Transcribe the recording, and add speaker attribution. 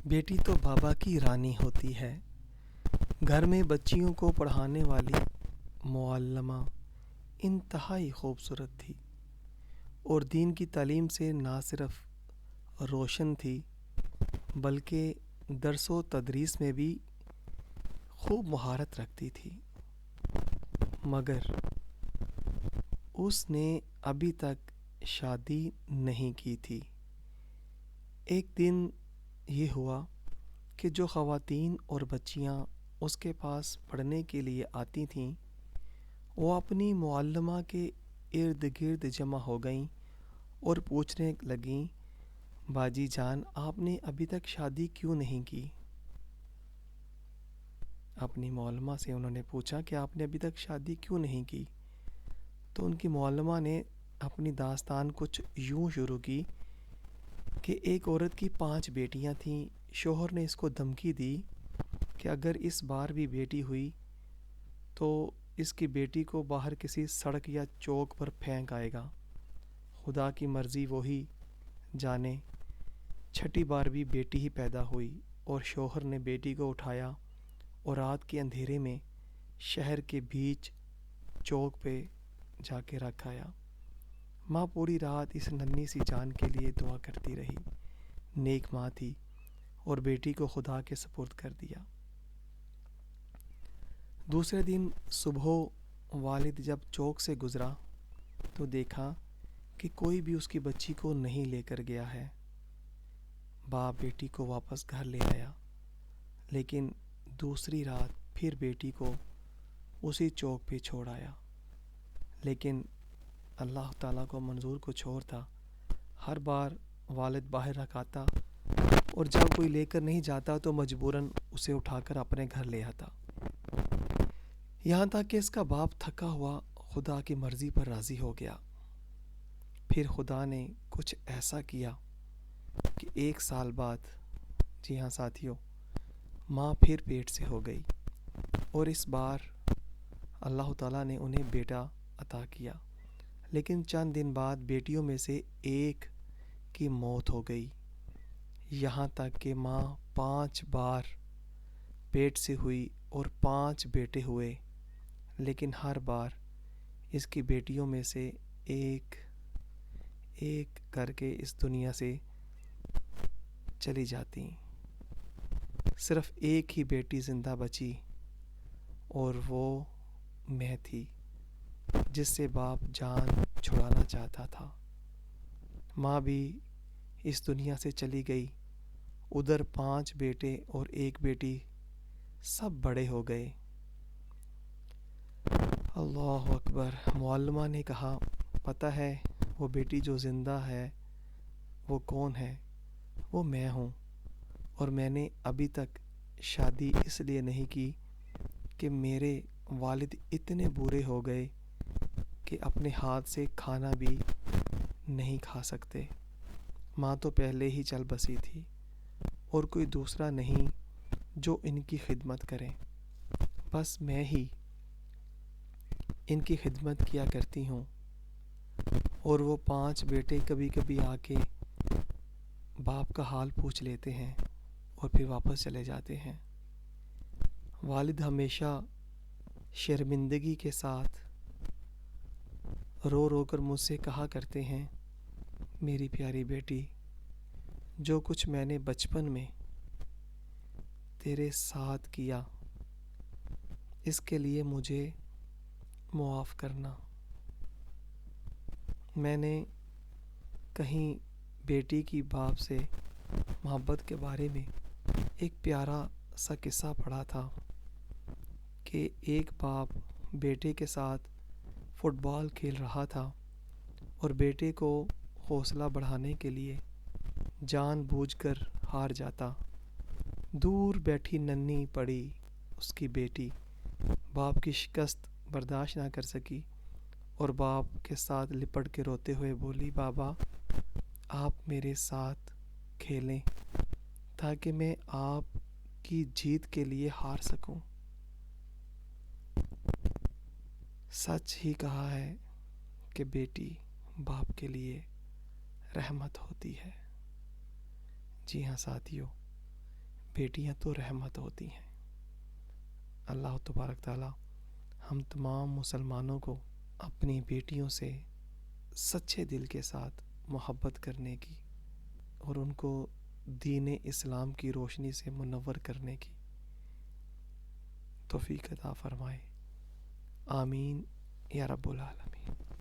Speaker 1: بیٹی تو بابا کی رانی ہوتی ہے۔ گھر میں بچیوں کو پڑھانے والی معلمہ انتہائی خوبصورت تھی اور دین کی تعلیم سے نہ صرف روشن تھی بلکہ درس و تدریس میں بھی خوب مہارت رکھتی تھی، مگر اس نے ابھی تک شادی نہیں کی تھی۔ ایک دن یہ ہوا کہ جو خواتین اور بچیاں اس کے پاس پڑھنے کے لیے آتی تھیں وہ اپنی معلمہ کے ارد گرد جمع ہو گئیں اور پوچھنے لگیں، باجی جان آپ نے ابھی تک شادی کیوں نہیں کی؟ اپنی معلمہ سے انہوں نے پوچھا کہ آپ نے ابھی تک شادی کیوں نہیں کی؟ تو ان کی معلمہ نے اپنی داستان کچھ یوں شروع کی کہ ایک عورت کی 5 بیٹیاں تھیں، شوہر نے اس کو دھمکی دی کہ اگر اس بار بھی بیٹی ہوئی تو اس کی بیٹی کو باہر کسی سڑک یا چوک پر پھینک آئے گا، خدا کی مرضی وہی جانے۔ 6 بار بھی بیٹی ہی پیدا ہوئی اور شوہر نے بیٹی کو اٹھایا اور رات کے اندھیرے میں شہر کے بیچ چوک پہ جا کے رکھ آیا۔ ماں پوری رات اس ننھی سی جان کے لیے دعا کرتی رہی، نیک ماں تھی اور بیٹی کو خدا کے سپرد کر دیا۔ دوسرے دن صبح والد جب چوک سے گزرا تو دیکھا کہ کوئی بھی اس کی بچی کو نہیں لے کر گیا ہے۔ باپ بیٹی کو واپس گھر لے آیا، لیکن دوسری رات پھر بیٹی کو اسی چوک پہ چھوڑ آیا، لیکن اللہ تعالیٰ کو منظور کچھ اور تھا۔ ہر بار والد باہر رکھاتا اور جب کوئی لے کر نہیں جاتا تو مجبوراً اسے اٹھا کر اپنے گھر لے آتا، یہاں تک کہ اس کا باپ تھکا ہوا خدا کی مرضی پر راضی ہو گیا۔ پھر خدا نے کچھ ایسا کیا کہ 1 سال بعد، جی ہاں ساتھیوں، ماں پھر پیٹ سے ہو گئی اور اس بار اللہ تعالیٰ نے انہیں بیٹا عطا کیا، لیکن چند دن بعد بیٹیوں میں سے ایک کی موت ہو گئی، یہاں تک کہ ماں 5 بار پیٹ سے ہوئی اور 5 بیٹے ہوئے، لیکن ہر بار اس کی بیٹیوں میں سے ایک ایک کر کے اس دنیا سے چلی جاتی۔ صرف ایک ہی بیٹی زندہ بچی اور وہ میں تھی جس سے باپ جان چھڑانا چاہتا تھا۔ ماں بھی اس دنیا سے چلی گئی، ادھر 5 بیٹے اور 1 بیٹی سب بڑے ہو گئے۔ اللہ اکبر۔ معلمہ نے کہا، پتہ ہے وہ بیٹی جو زندہ ہے وہ کون ہے؟ وہ میں ہوں، اور میں نے ابھی تک شادی اس لیے نہیں کی کہ میرے والد اتنے بوڑھے ہو گئے کہ اپنے ہاتھ سے کھانا بھی نہیں کھا سکتے۔ ماں تو پہلے ہی چل بسی تھی اور کوئی دوسرا نہیں جو ان کی خدمت کرے، بس میں ہی ان کی خدمت کیا کرتی ہوں، اور وہ 5 بیٹے کبھی کبھی آ کے باپ کا حال پوچھ لیتے ہیں اور پھر واپس چلے جاتے ہیں۔ والد ہمیشہ شرمندگی کے ساتھ رو رو کر مجھ سے کہا کرتے ہیں، میری پیاری بیٹی، جو کچھ میں نے بچپن میں تیرے ساتھ کیا اس کے لیے مجھے معاف کرنا۔ میں نے کہیں بیٹی کی باپ سے محبت کے بارے میں ایک پیارا سا قصہ پڑھا تھا کہ ایک باپ بیٹے کے ساتھ فٹ بال کھیل رہا تھا اور بیٹے کو حوصلہ بڑھانے کے لیے جان بوجھ کر ہار جاتا۔ دور بیٹھی ننھی پڑی اس کی بیٹی باپ کی شکست برداشت نہ کر سکی اور باپ کے ساتھ لپٹ کے روتے ہوئے بولی، بابا آپ میرے ساتھ کھیلیں تاکہ میں آپ کی جیت کے لیے ہار سکوں۔ سچ ہی کہا ہے کہ بیٹی باپ کے لیے رحمت ہوتی ہے۔ جی ہاں ساتھیوں، بیٹیاں تو رحمت ہوتی ہیں۔ اللہ تبارک تعالیٰ ہم تمام مسلمانوں کو اپنی بیٹیوں سے سچے دل کے ساتھ محبت کرنے کی اور ان کو دین اسلام کی روشنی سے منور کرنے کی توفیق عطا فرمائے۔ آمین یا رب العالمین۔